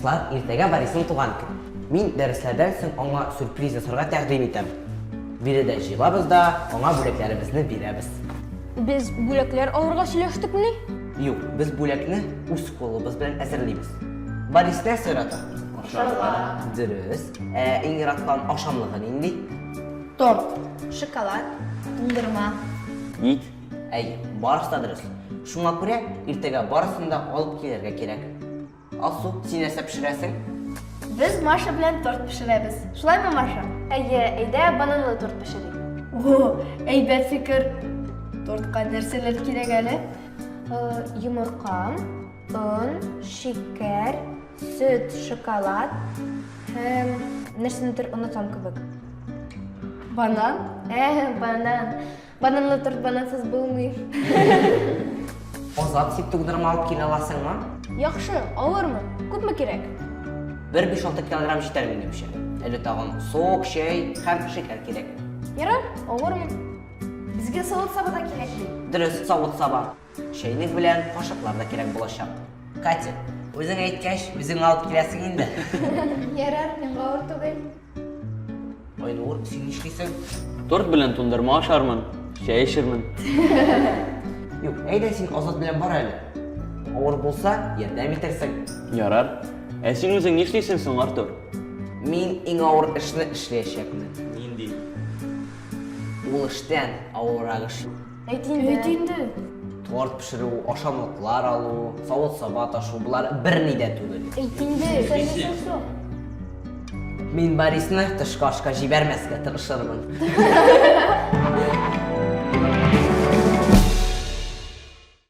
Дуслар, иртәгә Борисның туган көне. Мин дәресләрдән соң аңа сюрприз ясарга тәкъдим итәм. Биредә җыелабыз да, аңа бүләкләребезне бирәбез. Без бүләкләр алырга сөйләштекме? Юк, без бүләкне үз кулыбыз белән әзерлибез. Борис нәрсә ярата? Ашамлык. Дөрес. Иң яраткан ашамлыгы нинди? Торт, шоколад, туңдырма. Ит. Әй, барысы да дөрес. Шуңа күрә иртәгә барысын да алып килергә кирәк. Алсу, син нәрсә пешерәсең? Без Маша белән торт пешерәбез. Шулаймы, Маша? Әйе, әйдә бананлы торт пешерик. О, әйбәт фикер. Тортка нәрсәләр кирәк әле? Йомырка, он, шикәр, сөт, шоколад һәм нәрсәнедер онытам кебек. Банан? Банан. Бананлы торт банансыз булмый. Азат, син туңдырма алып килә аласыңмы? Яхшы, алырмын. Күпме кирәк? 1-5-6 килограмм җитәр минемчә. Әле тагын сок, чәй һәм шикәр кирәк. Ярар, алырмын. Безгә савыт-саба да кирәк. Дөрес, савыт-саба. Чәйнек белән кашыклар да кирәк булачак. Катя, үзең әйткәч, үзең алып киләсең инде. Ярар, мин авыр түгел. Айнур, син нишлисең? Торт белән туңдырма ашармын. Чәй эчермен. Юк, әйдә син Азат белән бар әле. Авыр булса, ярдәм итәрсең. Ярар. Син үзең нишлисең соң, Артур? Мин иң авыр эшне эшләячәкмен. Нинди? Ул эштән авыррак эш. Әйт инде. Торт пешерү, ашамлыклар алу, савыт-саба ташу, булар берни дә түгел. Әйт инде. Мин Борисны тышка ашка җибәрмәскә тырышырмын.